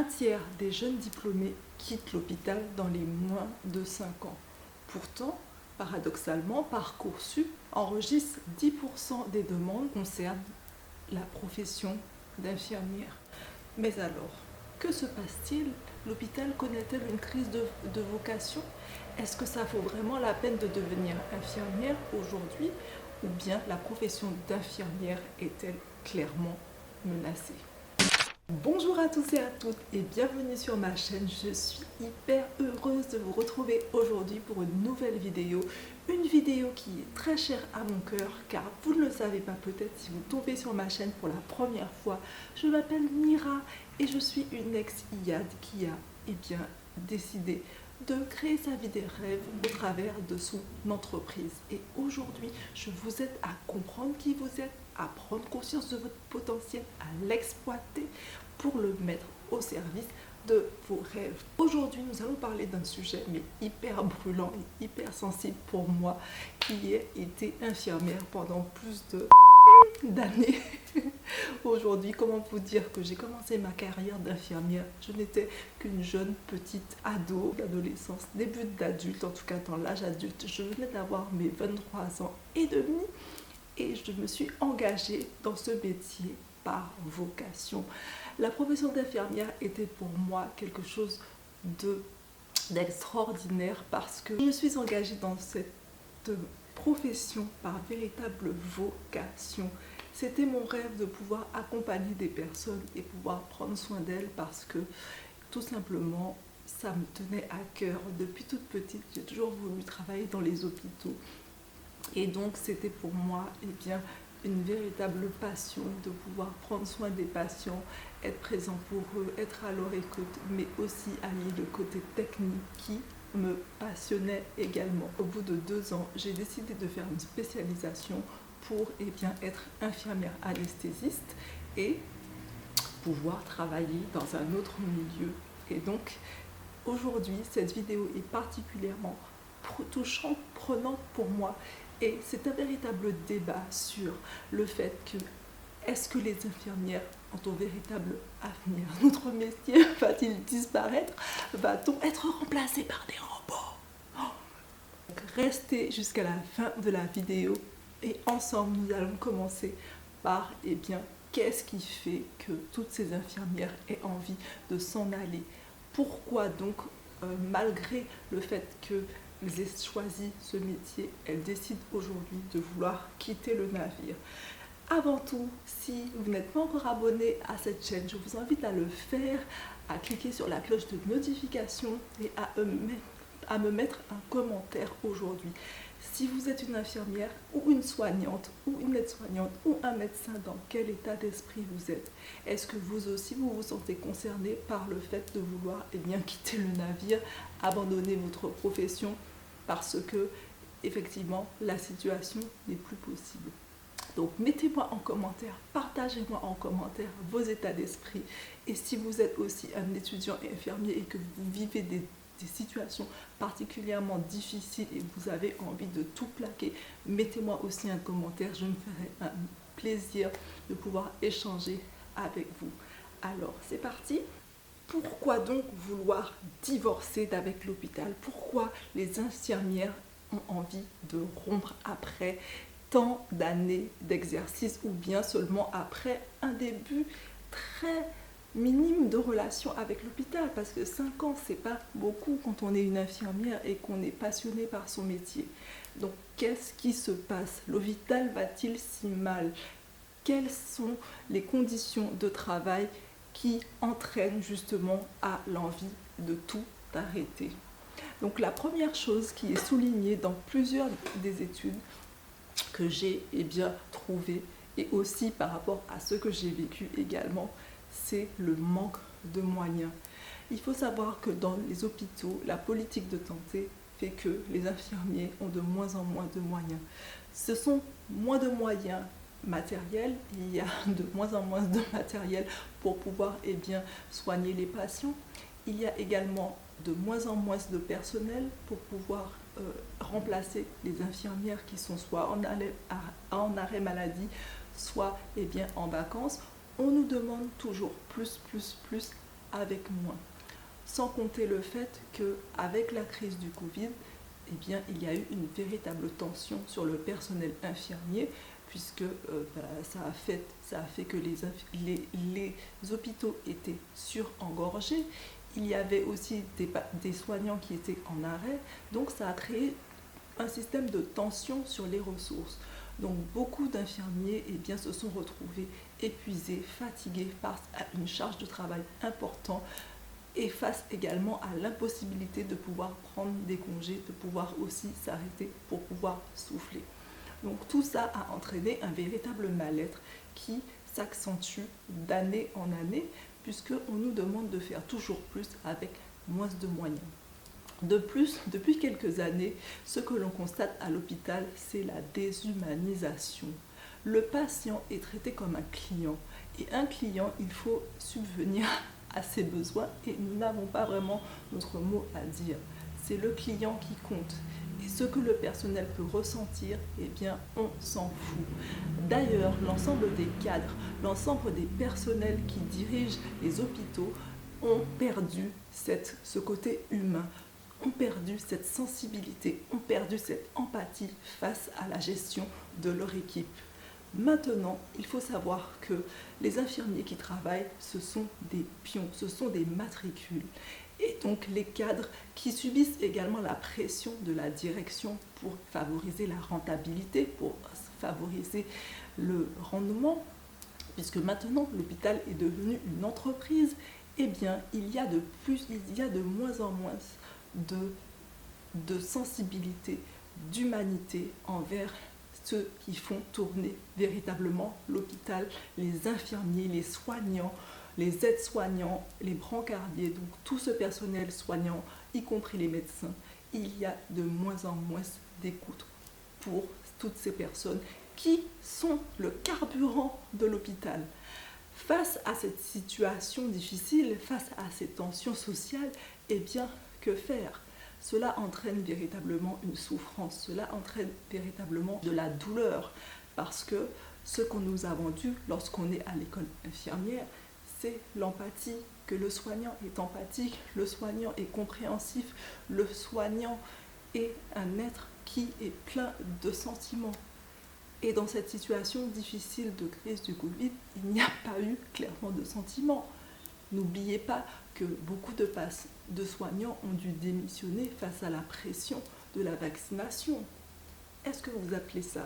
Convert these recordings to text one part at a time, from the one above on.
tiers des jeunes diplômés quittent l'hôpital dans les moins de 5 ans. Pourtant, paradoxalement, Parcoursup enregistre 10% des demandes concernant la profession d'infirmière. Mais alors, que se passe-t-il? L'hôpital connaît-elle une crise de vocation? Est-ce que ça vaut vraiment la peine de devenir infirmière aujourd'hui? Ou bien la profession d'infirmière est-elle clairement menacée? Bonjour à tous et à toutes et bienvenue sur ma chaîne. Je suis hyper heureuse de vous retrouver aujourd'hui pour une nouvelle vidéo. Une vidéo qui est très chère à mon cœur car vous ne le savez pas peut-être si vous tombez sur ma chaîne pour la première fois. Je m'appelle Mira et je suis une ex-IAD qui a décidé de créer sa vie des rêves au travers de son entreprise. Et aujourd'hui, je vous aide à comprendre qui vous êtes, à prendre conscience de votre potentiel, à l'exploiter pour le mettre au service de vos rêves. Aujourd'hui, nous allons parler d'un sujet mais hyper brûlant et hyper sensible pour moi qui ai été infirmière pendant plus d'années. Aujourd'hui, comment vous dire que j'ai commencé ma carrière d'infirmière? Je n'étais qu'une jeune petite ado, d'adolescence, début d'adulte, en tout cas dans l'âge adulte. Je venais d'avoir mes 23 ans et demi et je me suis engagée dans ce métier par vocation. La profession d'infirmière était pour moi quelque chose d'extraordinaire parce que je me suis engagée dans cette profession par véritable vocation. C'était mon rêve de pouvoir accompagner des personnes et pouvoir prendre soin d'elles parce que tout simplement ça me tenait à cœur. Depuis toute petite, j'ai toujours voulu travailler dans les hôpitaux et donc c'était pour moi une véritable passion de pouvoir prendre soin des patients, être présent pour eux, être à leur écoute, mais aussi allier le côté technique qui me passionnait également. Au bout de 2 ans, j'ai décidé de faire une spécialisation pour être infirmière anesthésiste et pouvoir travailler dans un autre milieu. Et donc, aujourd'hui, cette vidéo est particulièrement touchante, prenante pour moi. Et c'est un véritable débat sur le fait que est-ce que les infirmières ont un véritable avenir? Notre métier va-t-il disparaître? Va-t-on être remplacé par des robots? Restez jusqu'à la fin de la vidéo et ensemble nous allons commencer par qu'est-ce qui fait que toutes ces infirmières aient envie de s'en aller? Pourquoi donc malgré le fait qu'elles aient choisi ce métier, elles décident aujourd'hui de vouloir quitter le navire? Avant tout, si vous n'êtes pas encore abonné à cette chaîne, je vous invite à le faire, à cliquer sur la cloche de notification et à me mettre un commentaire aujourd'hui. Si vous êtes une infirmière ou une soignante ou une aide-soignante ou un médecin, dans quel état d'esprit vous êtes? Est-ce que vous aussi vous vous sentez concerné par le fait de vouloir quitter le navire, abandonner votre profession parce que effectivement la situation n'est plus possible? Donc mettez-moi en commentaire, partagez-moi en commentaire vos états d'esprit. Et si vous êtes aussi un étudiant infirmier et que vous vivez des situations particulièrement difficiles et vous avez envie de tout plaquer, mettez-moi aussi un commentaire. Je me ferai un plaisir de pouvoir échanger avec vous. Alors, c'est parti. Pourquoi donc vouloir divorcer d'avec l'hôpital? Pourquoi les infirmières ont envie de rompre après tant d'années d'exercice ou bien seulement après un début très minime de relation avec l'hôpital? Parce que 5 ans, c'est pas beaucoup quand on est une infirmière et qu'on est passionné par son métier. Donc, qu'est-ce qui se passe? L'hôpital va-t-il si mal? Quelles sont les conditions de travail qui entraînent justement à l'envie de tout arrêter? Donc, la première chose qui est soulignée dans plusieurs des études que j'ai trouvé et aussi par rapport à ce que j'ai vécu également, c'est le manque de moyens. Il faut savoir que dans les hôpitaux, la politique de santé fait que les infirmiers ont de moins en moins de moyens. Ce sont moins de moyens matériels, il y a de moins en moins de matériel pour pouvoir soigner les patients. Il y a également de moins en moins de personnel pour pouvoir remplacer les infirmières qui sont soit en arrêt maladie, soit en vacances. On nous demande toujours plus avec moins. Sans compter le fait qu'avec la crise du Covid, eh bien, il y a eu une véritable tension sur le personnel infirmier, puisque ça a fait que les hôpitaux étaient surengorgés. Il y avait aussi des soignants qui étaient en arrêt, donc ça a créé un système de tension sur les ressources. Donc beaucoup d'infirmiers se sont retrouvés épuisés, fatigués face à une charge de travail importante et face également à l'impossibilité de pouvoir prendre des congés, de pouvoir aussi s'arrêter pour pouvoir souffler. Donc tout ça a entraîné un véritable mal-être qui s'accentue d'année en année, puisqu'on nous demande de faire toujours plus avec moins de moyens. De plus, depuis quelques années, ce que l'on constate à l'hôpital, c'est la déshumanisation. Le patient est traité comme un client, et un client, il faut subvenir à ses besoins, et nous n'avons pas vraiment notre mot à dire. C'est le client qui compte. Et ce que le personnel peut ressentir, on s'en fout. D'ailleurs, l'ensemble des cadres, l'ensemble des personnels qui dirigent les hôpitaux ont perdu ce côté humain, ont perdu cette sensibilité, ont perdu cette empathie face à la gestion de leur équipe. Maintenant, il faut savoir que les infirmiers qui travaillent, ce sont des pions, ce sont des matricules. Et donc les cadres qui subissent également la pression de la direction pour favoriser la rentabilité, pour favoriser le rendement, puisque maintenant l'hôpital est devenu une entreprise, il y a de moins en moins de sensibilité, d'humanité envers ceux qui font tourner véritablement l'hôpital, les infirmiers, les soignants, les aides-soignants, les brancardiers, donc tout ce personnel soignant, y compris les médecins. Il y a de moins en moins d'écoute pour toutes ces personnes qui sont le carburant de l'hôpital. Face à cette situation difficile, face à ces tensions sociales, que faire ? Cela entraîne véritablement une souffrance, cela entraîne véritablement de la douleur, parce que ce qu'on nous a vendu lorsqu'on est à l'école infirmière, c'est l'empathie, que le soignant est empathique, le soignant est compréhensif, le soignant est un être qui est plein de sentiments. Et dans cette situation difficile de crise du Covid, il n'y a pas eu clairement de sentiments. N'oubliez pas que beaucoup de soignants ont dû démissionner face à la pression de la vaccination. Est-ce que vous appelez ça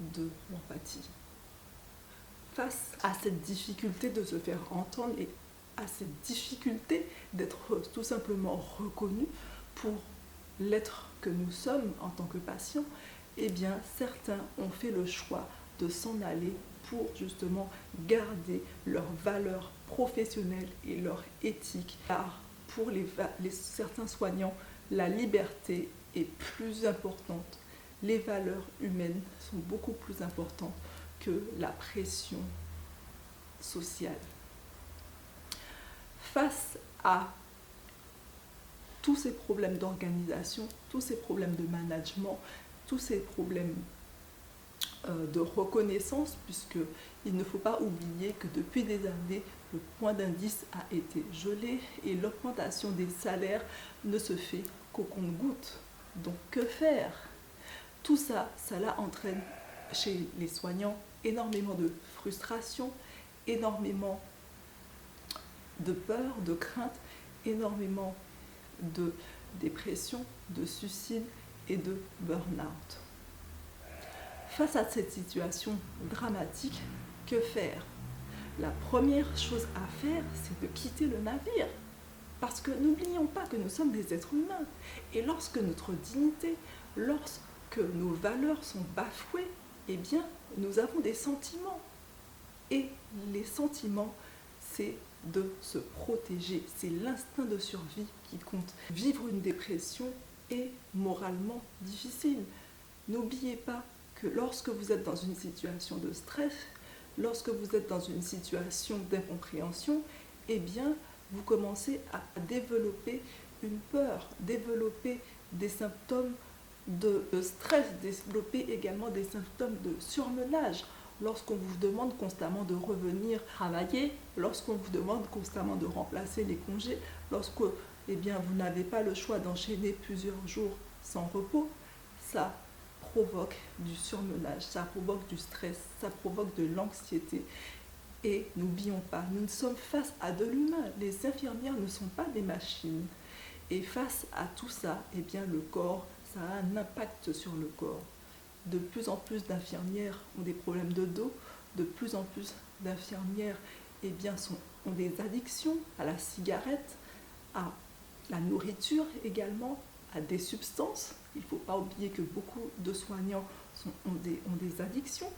de l'empathie ? Face à cette difficulté de se faire entendre et à cette difficulté d'être tout simplement reconnu pour l'être que nous sommes en tant que patients, certains ont fait le choix de s'en aller pour justement garder leurs valeurs professionnelles et leur éthique. Car pour certains soignants, la liberté est plus importante. Les valeurs humaines sont beaucoup plus importantes que la pression sociale. Face à tous ces problèmes d'organisation, tous ces problèmes de management, tous ces problèmes de reconnaissance, puisqu'il ne faut pas oublier que depuis des années, le point d'indice a été gelé et l'augmentation des salaires ne se fait qu'au compte-gouttes. Donc que faire ? Tout ça, cela entraîne chez les soignants énormément de frustration, énormément de peur, de crainte, énormément de dépression, de suicide et de burn-out. Face à cette situation dramatique, que faire ? La première chose à faire, c'est de quitter le navire. Parce que n'oublions pas que nous sommes des êtres humains. Et lorsque notre dignité, lorsque nos valeurs sont bafouées, nous avons des sentiments. Et les sentiments, c'est de se protéger. C'est l'instinct de survie qui compte. Vivre une dépression est moralement difficile. N'oubliez pas que lorsque vous êtes dans une situation de stress, lorsque vous êtes dans une situation d'incompréhension, vous commencez à développer une peur, développer des symptômes de stress, développer également des symptômes de surmenage. lorsqu'on vous demande constamment de revenir travailler, lorsqu'on vous demande constamment de remplacer les congés, lorsque vous n'avez pas le choix d'enchaîner plusieurs jours sans repos, ça provoque du surmenage, ça provoque du stress, ça provoque de l'anxiété. Et n'oublions pas, nous sommes face à de l'humain. Les infirmières ne sont pas des machines. Et face à tout ça, le corps, ça a un impact sur le corps. De plus en plus d'infirmières ont des problèmes de dos, de plus en plus d'infirmières ont des addictions à la cigarette, à la nourriture également, à des substances. Il ne faut pas oublier que beaucoup de soignants ont des addictions.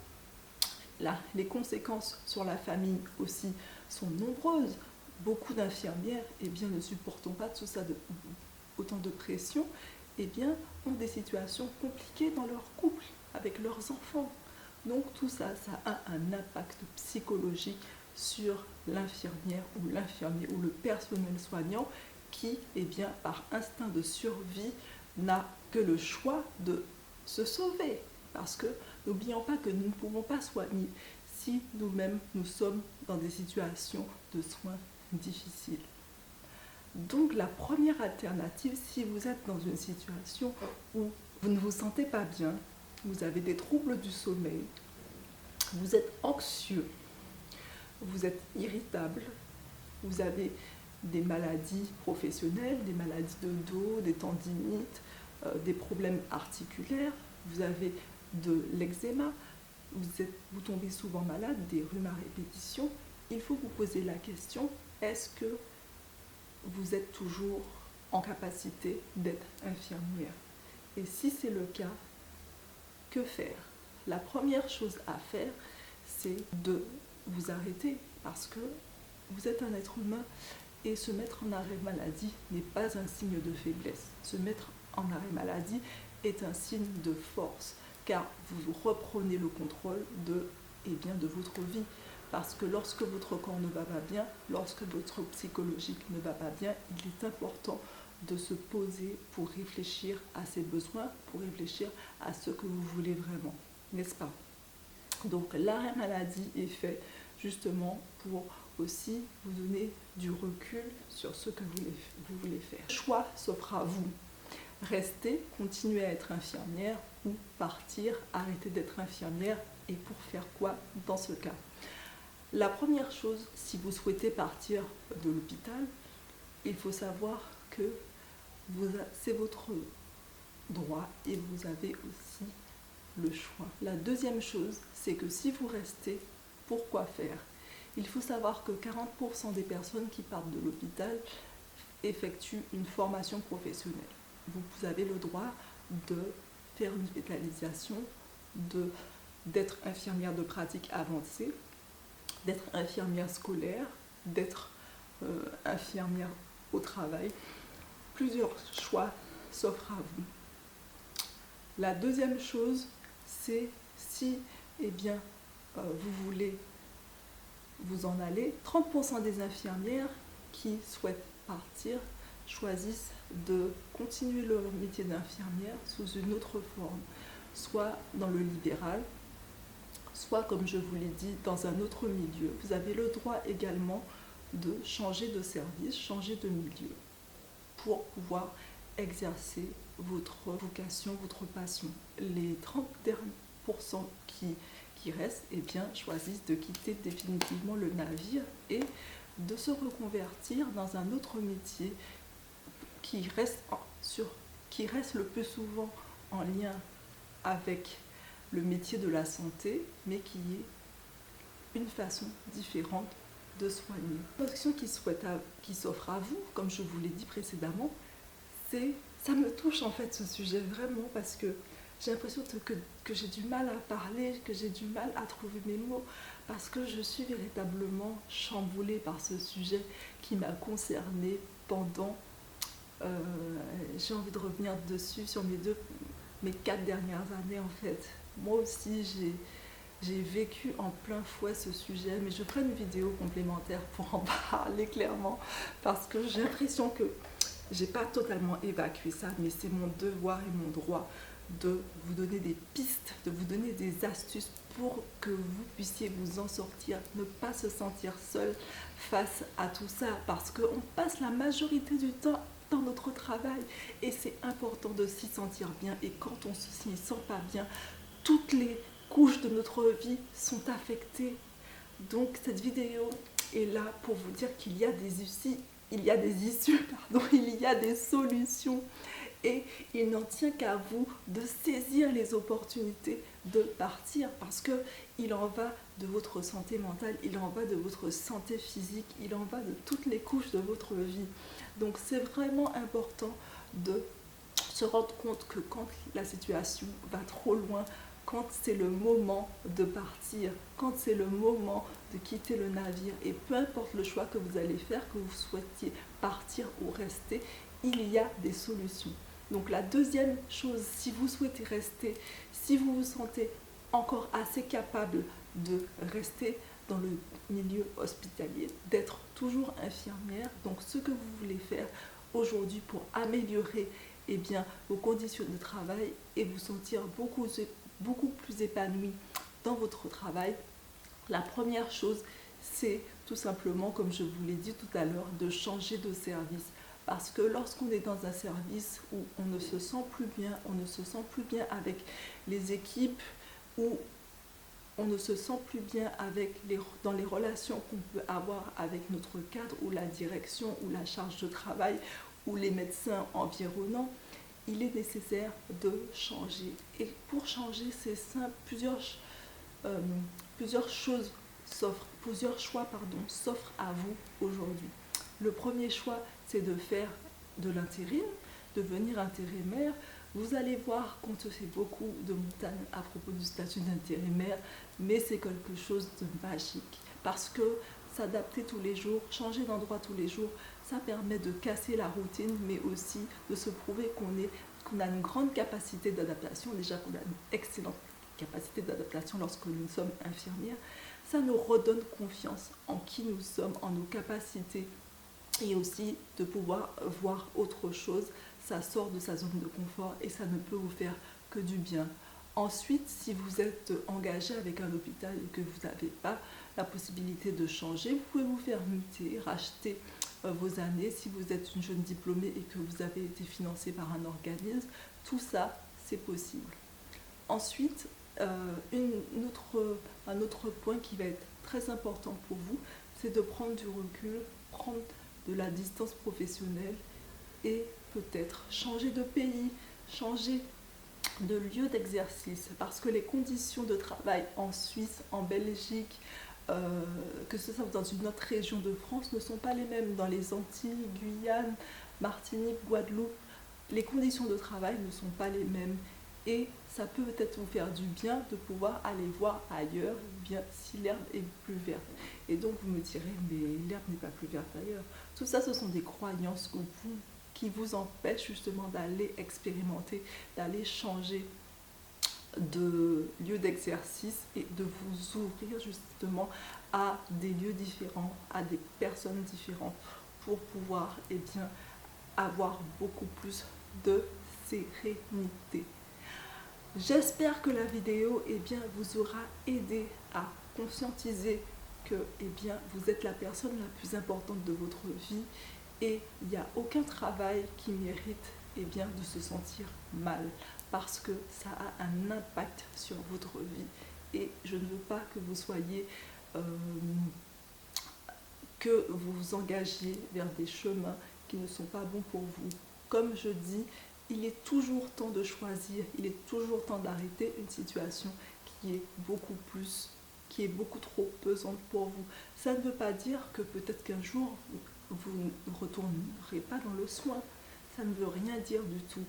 Là, les conséquences sur la famille aussi sont nombreuses. Beaucoup d'infirmières ne supportant pas tout ça, autant de pression, ont des situations compliquées dans leur couple, avec leurs enfants. Donc tout ça, ça a un impact psychologique sur l'infirmière ou l'infirmier ou le personnel soignant qui, par instinct de survie, n'a que le choix de se sauver. Parce que n'oublions pas que nous ne pouvons pas soigner si nous-mêmes nous sommes dans des situations de soins difficiles. Donc la première alternative, si vous êtes dans une situation où vous ne vous sentez pas bien, vous avez des troubles du sommeil, vous êtes anxieux, vous êtes irritable, vous avez des maladies professionnelles, des maladies de dos, des tendinites, des problèmes articulaires, vous avez de l'eczéma, vous tombez souvent malade, des rhumes à répétition, il faut vous poser la question, est-ce que vous êtes toujours en capacité d'être infirmière? Et si c'est le cas, que faire? La première chose à faire, c'est de vous arrêter parce que vous êtes un être humain et se mettre en arrêt maladie n'est pas un signe de faiblesse. Se mettre en arrêt maladie est un signe de force car vous reprenez le contrôle de votre vie. Parce que lorsque votre corps ne va pas bien, lorsque votre psychologique ne va pas bien, il est important de se poser pour réfléchir à ses besoins, pour réfléchir à ce que vous voulez vraiment, n'est-ce pas? Donc l'arrêt maladie est fait justement pour aussi vous donner du recul sur ce que vous voulez faire. Le choix s'offre à vous. Rester, continuer à être infirmière ou partir, arrêter d'être infirmière et pour faire quoi dans ce cas? La première chose, si vous souhaitez partir de l'hôpital, il faut savoir que c'est votre droit et vous avez aussi le choix. La deuxième chose, c'est que si vous restez, pourquoi faire? Il faut savoir que 40% des personnes qui partent de l'hôpital effectuent une formation professionnelle. Vous avez le droit de faire une spécialisation, d'être infirmière de pratique avancée, d'être infirmière scolaire, d'être infirmière au travail. Plusieurs choix s'offrent à vous. La deuxième chose, c'est si vous voulez vous en aller. 30% des infirmières qui souhaitent partir choisissent de continuer leur métier d'infirmière sous une autre forme, soit dans le libéral, soit, comme je vous l'ai dit, dans un autre milieu. Vous avez le droit également de changer de service, changer de milieu, pour pouvoir exercer votre vocation, votre passion. Les 30% qui restent choisissent de quitter définitivement le navire et de se reconvertir dans un autre métier qui reste le plus souvent en lien avec le métier de la santé, mais qui est une façon différente de soigner. La question qui s'offre à vous, comme je vous l'ai dit précédemment, ça me touche en fait ce sujet vraiment parce que j'ai l'impression que j'ai du mal à parler, que j'ai du mal à trouver mes mots, parce que je suis véritablement chamboulée par ce sujet qui m'a concernée pendant, j'ai envie de revenir dessus sur mes 4 dernières années en fait. Moi aussi j'ai vécu en plein fouet ce sujet, mais je ferai une vidéo complémentaire pour en parler clairement, parce que j'ai l'impression que j'ai pas totalement évacué ça, mais c'est mon devoir et mon droit de vous donner des pistes, de vous donner des astuces pour que vous puissiez vous en sortir, ne pas se sentir seul face à tout ça, parce qu'on passe la majorité du temps dans notre travail et c'est important de s'y sentir bien, et quand on ne s'y sent pas bien, toutes les couches de notre vie sont affectées. Donc cette vidéo est là pour vous dire qu'il y a des issues, il y a des solutions, et il n'en tient qu'à vous de saisir les opportunités de partir, parce que il en va de votre santé mentale, il en va de votre santé physique, il en va de toutes les couches de votre vie. Donc c'est vraiment important de se rendre compte que quand la situation va trop loin, quand c'est le moment de partir, quand c'est le moment de quitter le navire, et peu importe le choix que vous allez faire, que vous souhaitiez partir ou rester, il y a des solutions. Donc la deuxième chose, si vous souhaitez rester, si vous vous sentez encore assez capable de rester dans le milieu hospitalier, d'être toujours infirmière, donc ce que vous voulez faire aujourd'hui pour améliorer vos conditions de travail et vous sentir beaucoup plus épanoui dans votre travail, la première chose, c'est tout simplement, comme je vous l'ai dit tout à l'heure, de changer de service. Parce que lorsqu'on est dans un service où on ne se sent plus bien avec les équipes, où on ne se sent plus bien dans les relations qu'on peut avoir avec notre cadre ou la direction ou la charge de travail ou les médecins environnants, il est nécessaire de changer. Et pour changer, c'est simple, plusieurs choix s'offrent à vous aujourd'hui. Le premier choix, c'est de faire de l'intérim, devenir intérimaire. Vous allez voir qu'on te fait beaucoup de montagnes à propos du statut d'intérimaire, mais c'est quelque chose de magique, parce que s'adapter tous les jours, changer d'endroit tous les jours, ça permet de casser la routine, mais aussi de se prouver qu'on a une grande capacité d'adaptation, déjà qu'on a une excellente capacité d'adaptation lorsque nous sommes infirmières. Ça nous redonne confiance en qui nous sommes, en nos capacités, et aussi de pouvoir voir autre chose. Ça sort de sa zone de confort et ça ne peut vous faire que du bien. Ensuite, si vous êtes engagé avec un hôpital et que vous n'avez pas la possibilité de changer, vous pouvez vous faire muter, racheter vos années. Si vous êtes une jeune diplômée et que vous avez été financé par un organisme, tout ça, c'est possible. Ensuite, un autre point qui va être très important pour vous, c'est de prendre du recul, prendre de la distance professionnelle et peut-être changer de pays, changer de lieu d'exercice, parce que les conditions de travail en Suisse, en Belgique, que ce soit dans une autre région de France, ne sont pas les mêmes. Dans les Antilles, Guyane, Martinique, Guadeloupe, les conditions de travail ne sont pas les mêmes. Et ça peut peut-être vous faire du bien de pouvoir aller voir ailleurs, bien si l'herbe est plus verte. Et donc vous me direz, mais l'herbe n'est pas plus verte ailleurs. Tout ça, ce sont des croyances qui vous empêchent justement d'aller expérimenter, d'aller changer de lieu d'exercice et de vous ouvrir justement à des lieux différents, à des personnes différentes, pour pouvoir avoir beaucoup plus de sérénité. J'espère que la vidéo vous aura aidé à conscientiser que vous êtes la personne la plus importante de votre vie, et il n'y a aucun travail qui mérite de se sentir mal, parce que ça a un impact sur votre vie, et je ne veux pas que vous soyez que vous vous engagiez vers des chemins qui ne sont pas bons pour vous. Comme je dis, il est toujours temps de choisir, il est toujours temps d'arrêter une situation qui est beaucoup trop pesante pour vous. Ça ne veut pas dire que peut-être qu'un jour vous ne retournerez pas dans le soin, ça ne veut rien dire du tout.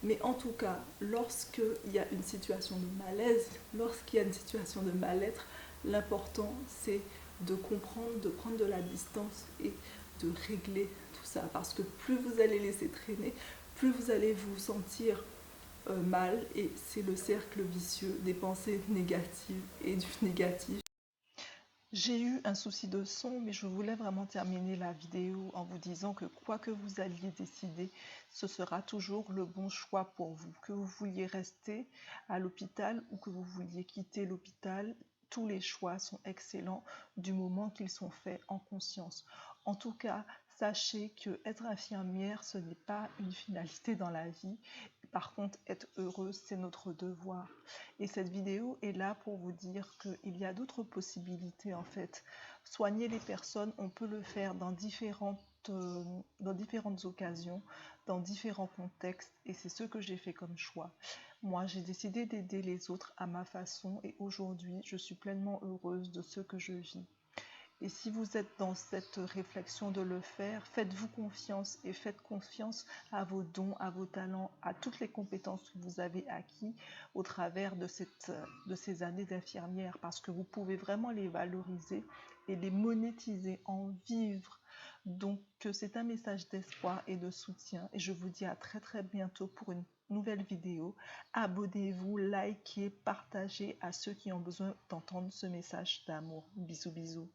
Mais en tout cas, lorsqu'il y a une situation de malaise, lorsqu'il y a une situation de mal-être, l'important c'est de comprendre, de prendre de la distance et de régler tout ça. Parce que plus vous allez laisser traîner, plus vous allez vous sentir mal, et c'est le cercle vicieux des pensées négatives et du négatif. J'ai eu un souci de son, mais je voulais vraiment terminer la vidéo en vous disant que quoi que vous alliez décider, ce sera toujours le bon choix pour vous. Que vous vouliez rester à l'hôpital ou que vous vouliez quitter l'hôpital, tous les choix sont excellents du moment qu'ils sont faits en conscience. En tout cas, sachez que être infirmière, ce n'est pas une finalité dans la vie. Par contre, être heureuse, c'est notre devoir. Et cette vidéo est là pour vous dire qu'il y a d'autres possibilités en fait. Soigner les personnes, on peut le faire dans différentes occasions, dans différents contextes, et c'est ce que j'ai fait comme choix. Moi, j'ai décidé d'aider les autres à ma façon, et aujourd'hui, je suis pleinement heureuse de ce que je vis. Et si vous êtes dans cette réflexion de le faire, faites-vous confiance et faites confiance à vos dons, à vos talents, à toutes les compétences que vous avez acquis au travers de ces années d'infirmière, parce que vous pouvez vraiment les valoriser et les monétiser, en vivre. Donc c'est un message d'espoir et de soutien, et je vous dis à très très bientôt pour une nouvelle vidéo. Abonnez-vous, likez, partagez à ceux qui ont besoin d'entendre ce message d'amour. Bisous bisous.